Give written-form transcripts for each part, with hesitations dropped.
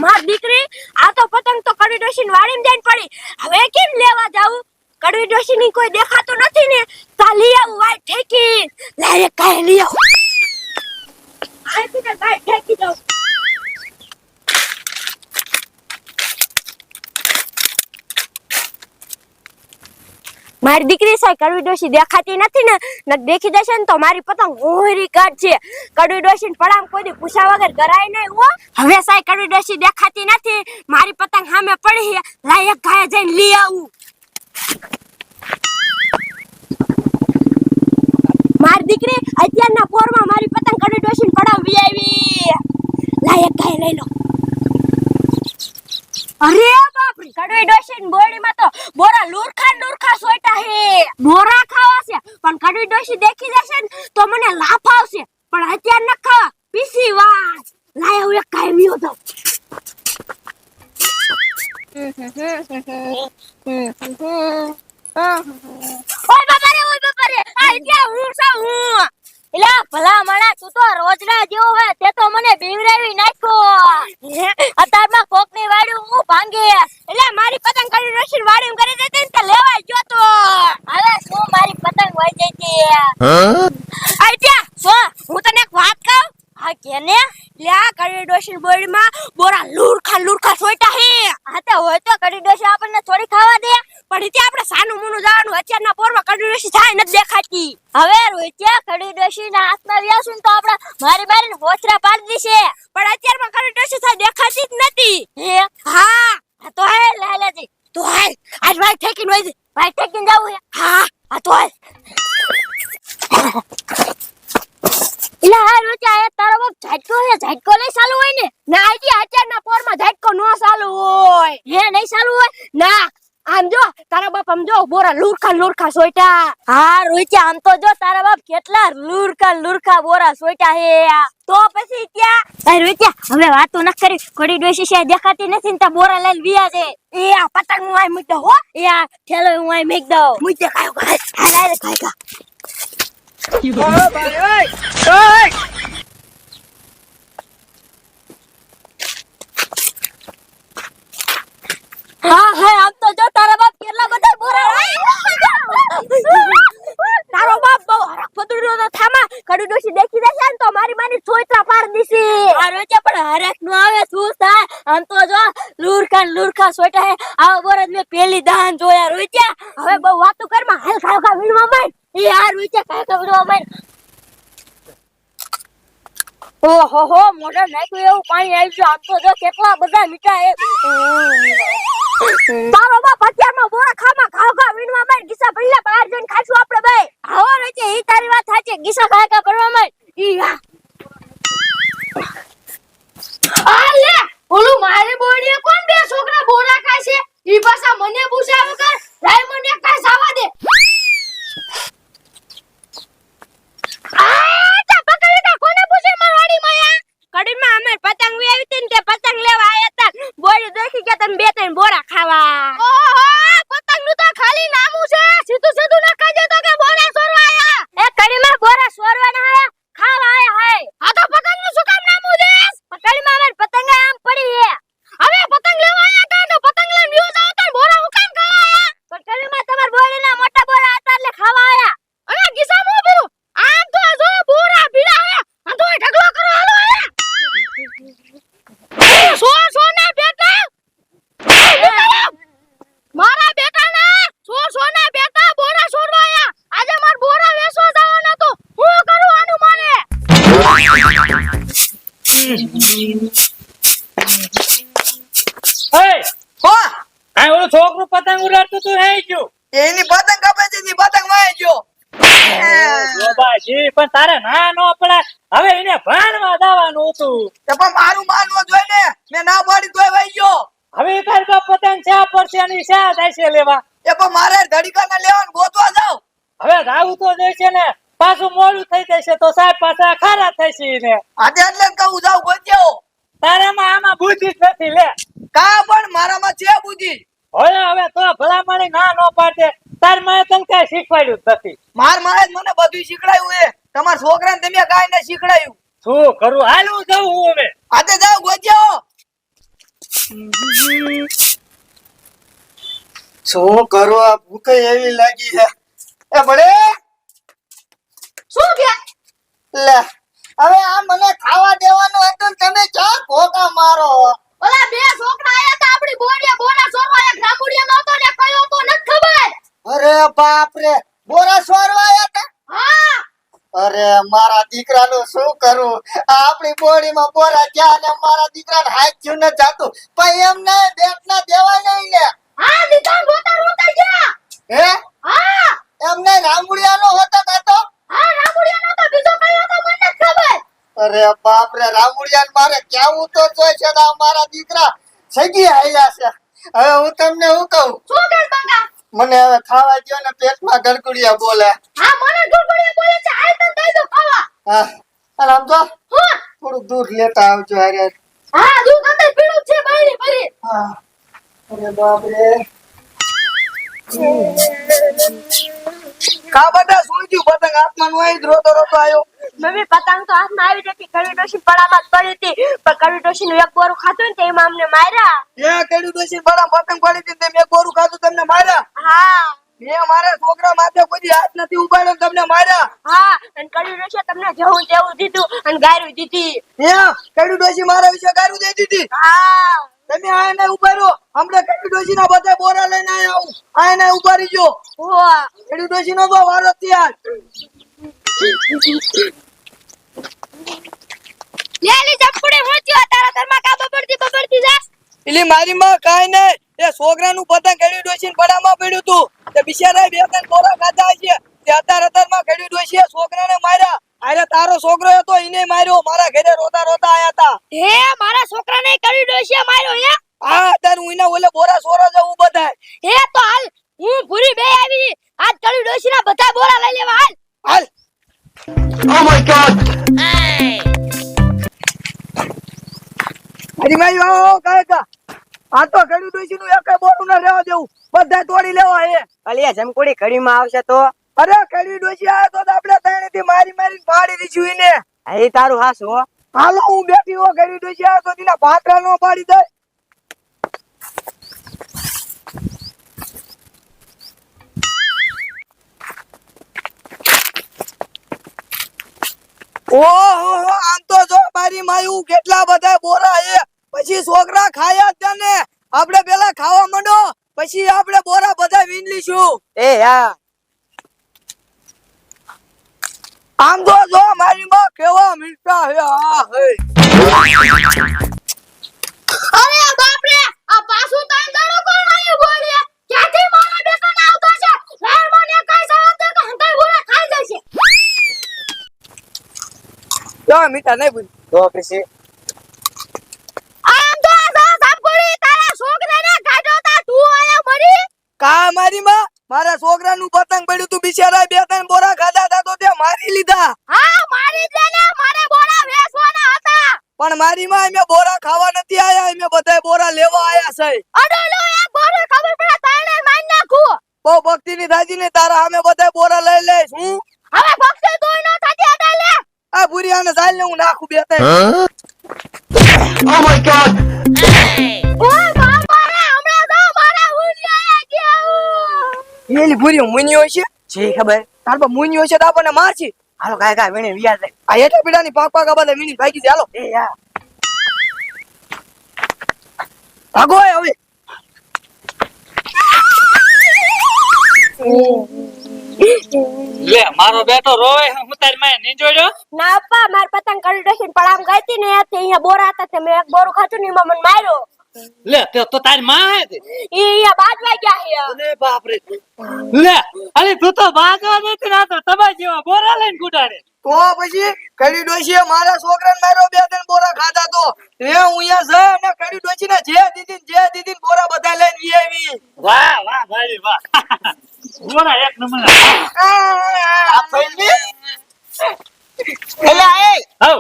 માર દીકરી આ તો પતંગ તો કડી ડોશીની વાડીમાં જઈને પડી. હવે કેમ લેવા જાવું? કડી ડોશીની કોઈ દેખાતું નથી ને. તા લઈ આવું વાય ઠેકી. લાય કાય લઈ આવ. આ પીને વાય ઠેકી દઉં. મારી દીકરી સાઈ કડવી ડોશી દેખાતી નથી ને દેખી જશે ને તો મારી પતંગ હોરી કાઢશે. કડવી ડોશી ને પડામ કોઈ દી પૂછા વગર કરાય નહીં હો. હવે સાઈ કડવી ડોશી દેખાતી નથી, મારી પતંગ સામે પડી છે. લાય એક ગાય જઈને લઈ આવું. મારી દીકરી અત્યારના પોરમાં મારી પતંગ કડવી ડોશી ને પડાવી આવી. લાય એક ગાય લઈ લો. અરે બાપ રે, કડવી ડોશી ની બોડીમાં તો બોરા લુરખા સોટા હે. બોરા ખાવા છે પણ કડવી ડોશી દેખી જશે ને તો મને લાફ આવશે. પણ અત્યારે ન ખાવા, પીસી વાત. લાય હું એક કાઈ લ્યો તો. ઓય બાપા રે, આ ત્યાં હું છું હું. એલા ભલા માણા, તું તો રોજના જેવો હે. તે તો મને બીવરાવી નાખ્યો. અત્યારમાં કોકની વાડી હું ભાંગે. એટલે મારી પતંગ કડી ડોશી વાડી કરી દેતી ને તે લેવા ગયો તો. હવે શું મારી પતંગ વઈ જઈતી. આ ત્યાં સો હું તને એક વાત કહું. હા કેને? લ્યા કડી ડોશી બોડીમાં બોરા લુરખા સોટા હે. હા તે હોય તો કડી ડોશી આપણને થોડી ખાવા દે. પણ ઇતે આપણે સાનું મુનું જવાનું. અત્યારના પોરમાં કડી ડોશી થાય નથી દેખાતી. હવે રોઈત્યા કડી ડોશી ના હાથમાં વ્યાસું તો આપણે મારી હોચરા પાડી દીશે. પણ અત્યારમાં કડી ડોશી થાય દેખાતી જ નથી. હે હા તો હે લાલાજી તો હાલ આજ ભાઈ ઠેકીને વઈ ભાઈ ઠેકીને જાવું હે. હા આ તો હાલ. ઇલા હાલ રોચ્યા તારો બાપ ઝાટકો લઈ ચાલુ હોય ને. ના આજી અત્યારના પોરમાં ઝાટકો નો ચાલુ હોય. હે નહીં ચાલુ હોય ના. આમ જો તારા બાપ આમ જો બોરા લુરખા સોટા. હા રોચ્યા આમ તો જો તારા બાપ કેટલા લુરખા બોરા સોટા હે. તો પછી ક્યાં રોચ્યા હવે વાતો ન કરી. ઘડી ડોશી છે દેખાતી નથી ને તા બોરા લઈને વિયા છે. એ આ પતંગ હું આઈ મૂક દઉં હો. એ આ થેલો હું આઈ મૂક દઉં. મૂક દે કાયો હાલ ખાય. હા આમ તો જો તારા બાપ કેટલા બધા બોરા. તારો બાપ બહુ હરખ ફદુડો તો થામા. કડી ડોશી દેખી જશે ને તો મારી માની છોતરા પાડ દીશે. આ રોજે પણ હરખ નો આવે શું થાય. આમ તો જો લુરખા સોટા હે. આવા બોરા મે પેલી દાન જોયા રોજ્યા. હવે બહુ વાતો કરમાં હાલ ખાવ વીણવા માંડ. એ આ રોજ્યા ખાવ વીણવા માંડ. ઓહો મોઢા નાખ્યું એવું પાણી આવી ગયું. આમ તો જો કેટલા બધા મીઠા હે. તારો બાપ અત્યારમાં બોરા ખામાં ખાવ વીણવા માંડ. ગીસા ભઈલા બહાર જઈને ખાશું આપણે બે. આવો રોજે ઈ તારી વાત સાચી. ગીસા ખાકા કરવા માંડ. ઈ આ લે ઓલું મારી બોડીએ કોણ બે છોકરા બોરા ખાય છે. ઈ પાછા મને પૂછ્યા વગર લાય મને કાઈ સાવા દે. કડીમાં અમાર પતંગ વી આવી હતી ને તે પતંગ લેવા આયા હતા. બોડી દેખી ગયા તમે બે ત્રણ બોરા ખાવા. ઓહો પતંગ નું તો ખાલી નામું છે. સીધું નખાઈ દે તો કે બોરા ચોરવા આયા. એ કડીમાં બોરા ચોરવા ના આયા, ખાવા આયા હે. આ તો પતંગ નું શું કામ નામું દેસ? કડીમાં અમાર પતંગ આમ પડી હે. હવે પતંગ લેવા આયા તા તો પતંગ લઈને વ્યો જાવ તો બોરા હું કામ ખાવા આયા? પણ કડીમાં તમાર બોડી ના મોટા બોરા હતા એટલે ખાવા આયા. અરે ગીસા મો બોલું આમ તો જો બોરા ભીડા હે. આ તો ઢગલો કરો હાલો આયા. સોના બેટા મારા બેટા ના સોના બેટા બોરા છોડવા આયા. આજે માર બોરા વેસવા જવાનો તો હું કરું આનું મારે. એ હો આ ઓલો છોકરું પતંગ ઉડાડતું તું હે ગયો. એની પતંગ કાપે છે, ની પતંગ વાય ગયો. બાજી પણ તારે ના નો પડે. હવે એને ભાણવા જવાનું હતું. તે પણ મારું માનવો જોઈ ને. મે ના પાડી તોય વાય ગયો. હવે તાર તો પતંગ ચા પડશે અને ચા થાય છે લેવા. એ પણ મારે ધડીકાને લેવાનું ગોતવા જાવ. હવે જાવું તો જશે ને. પાછું મોડું થઈ જશે તો સાહેબ પાછા ખારા થશે ને. આજે એટલે કહું જાવ ગોત્યો. તારામાં આમાં બુદ્ધિ જ નથી લે. કા પણ મારામાં છે બુદ્ધિ. હવે તો ભલામણી ના નો પાડે. તાર માએ તને કઈ શીખવાડ્યું જ નથી. માર માએ મને બધું શીખડાયું હે. તમાર છોકરાને તમે કાઈ ને શીખડાયું. શું કરું હાલ હું જાઉં હું હવે. આજે જાવ ગોત્યો. શું કરું આ ભૂખ એવી લાગી છે એ બડે શું કે લે હવે આ મને ખાવા દેવાનું હતું ને તમે ક્યાં ભોગા મારો ઓલા બે છોકરા આયા તા આપણી બોરીએ બોરા સોરવા એક રામુડિયા નતો ને કયો તો નથી ખબર. અરે બાપ રે બોરા સોરવા આયા તા હા અરે મારા દીકરાનું શું કરું આ આપણી બોડીમાં બોરા ક્યાં ને મારા દીકરાને હાથ થયું ન જાતું પણ એમ નહીં બેટ ના દેવાય નહીં લે હા દીકરા રોતા રોતા ગયા. હે હા એમ નહીં રામુડિયાનો હોતો કાતો હા રામુડિયા નતો બીજો કયો તો મને નથી ખબર. અરે બાપ રે રામુડિયાને મારે કેવું તો જોઈ છે ને આ મારા દીકરા સગી આયા છે હવે હું તમને શું કહું શું કે બંગા મને હવે ખાવા દ્યો ને પેટમાં ગડગડિયા બોલે હા મને ગુડગુડિયા બોલે છે હાલ તને દઈ દો ખાવા. હા અને આમ તો હા થોડું દૂધ લેતા આવજો અરે હા દૂધ અંદર પીળું છે બાયરી ભરી. હા અરે બાપ રે કા બટા શું થયું પતંગ હાથમાં નો આવી રોતો રોતો આવ્યો મમ્મી પતંગ તો હાથમાં આવી જતી કડવી ડોશી પડામાં જ પડી હતી પણ કડવી ડોશી નું એક બોરું ખાધું ને તેમાં અમને માર્યા. એ કેડી દોશી બડા પતંગ પડી હતી તે મેં ગોરું ખાધું તમને માર્યા હા મેં મારા છોકરા માથે કોઈ હાથ નથી ઉપાડ્યો ને તમને માર્યા હા અને કડવી ડોશી તમને જેવું તેવું દીધું અને ગાયરું દીધી. હે કેડી દોશી મારા વિશે ગારું દઈ દીધી હા તમે આને ઉપાડ્યો હમણાં કેડી દોશી ના બધા બોરા લઈને આયા હું આને ઉપાડી ગયો હોવા કેડી દોશી નો તો વારો ત્યાર લેલી જપકુડે હોચ્યો તારા ઘરમાં કા બબડતી જા. એલી મારી માં કાઈ નઈ એ છોકરાનું પતંગ કેડી દોશી પડામાં પડ્યું તું તે બિચારા બે ત્રણ બોરા ખાધા છે તે અત્યારમાં કેડી દોશી છોકરાને માર્યા અરે તારો છોકરો હતો એને માર્યો મારા ઘરે રોતા રોતા આયા તા હે મારા છોકરાને કડવી ડોશીએ માર્યો હે. હા તાર હું એના ઓલે બોરા સોરો જવું બધાય હે તો હાલ હું પૂરી બે આવી આજ કડવી ડોશીના બધા બોરા લઈ લેવા હાલ. હાલ ઓ માય ગોડ અરે મારી વાહ કાકા આ તો કેડી દોશી નું એક બોરું ના રહેવા દેવું બધા તોડી લેવા હે અલિયા જમકોડી ઘડીમાં આવશે તો અરે કેડી દોશી આયા તો આપણે ત્રણેથી મારી મારી પાડી દીધી ને એ તારું હાસ હો હાલો હું બેઠી હો કેડી દોશી આયા તો તેના ભાતરા નો પાડી દે ઓહો આમ તો જો મારી માયું કેટલા બધા બોરા હે પછી છોકરા ખાયા જ ને આપણે પેલા ખાવા માંડો પછી આપણે બોરા બધા વીન લીશું એ હા આમ તો જો મારી માં કેવા મીઠા હે હા હે અરે બાપ રે આ પાછું તાન દાડો કોણ આયો બોલે ક્યાંથી મારા બેકન આવતો છે લાર મને કઈ જવાબ દે કે હંતાઈ બોલા ખાઈ જશે. જો મીઠા નહીં બોલ તો પછી આમ તો આ સાપકોડી તારા છોકરાને કાઢો તા તું આયા મરી. કા મારી માં મારા છોકરાનું પતંગ પડ્યું તું બિચારા બે ત્રણ બોરા ખાધા તા તો તે મારી લીધા હા મારી દે ને મારે બોરા વેચવાના હતા. પણ મારી માં અમે બોરા ખાવા નથી આયા અમે બધા બોરા લેવા આયા છે અડોલો એક બોરો ખબર પડે તાણે માર નાખું. બહુ ભક્તિ ની થાજી ને તારા અમે બધા બોરા લઈ લઈશ હું હવે ભક્તિ તોય ન થાતી અડા લે. આ ભૂરિયાને ચાલ ને હું નાખું બે ત્રણ ઓય બાપા રે હમણાં તો મારા ઉલિયા ગયા. એલી ભૂરી મુનિયો છે છે ખબર તાર પર મુનિયો છે તો આપણને મારશે હાલો કાકા વીણે વિયા જાય આ એટલા પીડાની પાક પાક બધા મીની ભાગી છે હાલો એ યા ભાગો હવે લે મારો બેટો રોવે હું તારી માં નીંજોડ્યો ના અપ્પા માર પતંગ કરી ડોસીને પડામ ગઈ હતી ને તે અહીંયા બોરા હતા તે મેં એક બોરું ખાધું ને એમાં મને માર્યો. લે તે તો તારી માં હે તે ઈ અહીંયા બાજવા ગયા છે. અરે બાપ રે લે અરે તું તો ભાગવા નથી ના તો તમાર જેવા બોરા લઈને ગુડાડે તો પછી કડી ડોશીએ મારા છોકરાને માર્યો બે ત્રણ બોરા ખાધા તો એ હું અહીંયા છે ને કડી ડોશીને જે દીદી બોરા બધા લઈને વી આવી વાહ વાહ ભાઈ વાહ બોરા એક નંબર આ ફેલની એલા એ હવ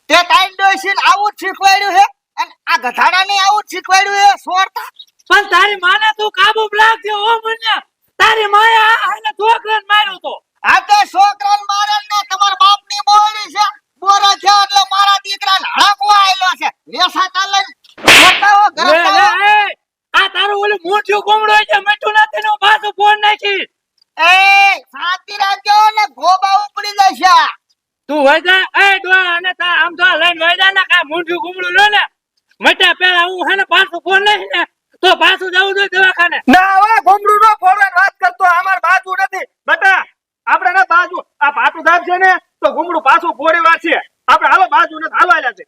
તે કાઈ ડોશીને આવું જ શીખવાડ્યું હે અને આ ગધાડાને આવું જ શીખવાડ્યું હે સોરતા પણ તારી માને તું કાબુ રાખજે ઓ મુન્યા તારી માએ આને છોકરાને માર્યો તો આ તો છોકરાને મારે ને તમારા બાપની બોલી છે બોરા છે એટલે મારા દીકરાને હળકવા આયલો છે વેસા ચાલે બતાવો લે લે એ આ તારું ઓલું મોઢું કોમડો છે મીઠું નથી વૈદા એ ડોહા અને તા આમ તો લઈને વૈદા ના કા મૂંઢું ગુમડું લો ને મટા પેલા હું હે ને પાછું ફોન નહીં ને તો પાછું જવું જોઈએ દવાખાને. ના હવે ગોમડું નો ફોડવાની વાત કરતો અમાર બાજુ નથી બટા આપણે ના બાજુ આ પાટું દાબ છે ને તો ગોમડું પાછું ફોડી વાર છે આપણે હાલો બાજુ ને હાલવાયલા છે.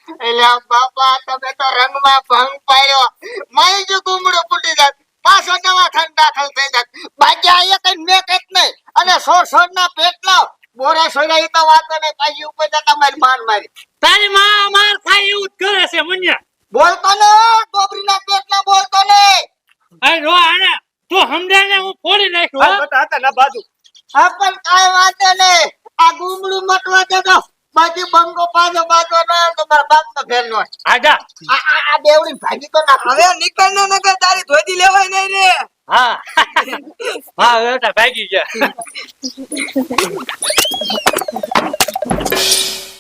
એટલે બાપા તમે તો રંગમાં ભંગ પાડ્યો મારી જો ગુમડું ફૂટી જાત પાછો દવાખાને દાખલ થઈ જાત બાકી આ એક મેં કઈક નહીં અને સોળ ના પેટલા બોરા સોયરા એ તો વાતો નહીં પાછી ઉપર જતા મારી માન મારી તારી માં માર ખાય એવું જ કરે છે મુન્યા. બોલતો ને ગોબરીના પેટલા બોલતો ને અરે રો આને તું સમજાય ને હું ફોડી નાખ્યું હાલ હો. બટા હતા ના બાજુ આ પણ કાંઈ વાંધો નહીં આ ગુમડું મટવા દેજો બાકી બંગો પાછો બાજો ના તો મારા બાપ નો ફેર નો આજા આ બેવડી ભાગી તો ના હવે નીકળ ને નકર તારી ધોતી લેવાય નહીં રે હા હા બેટા ભાગી ગયા.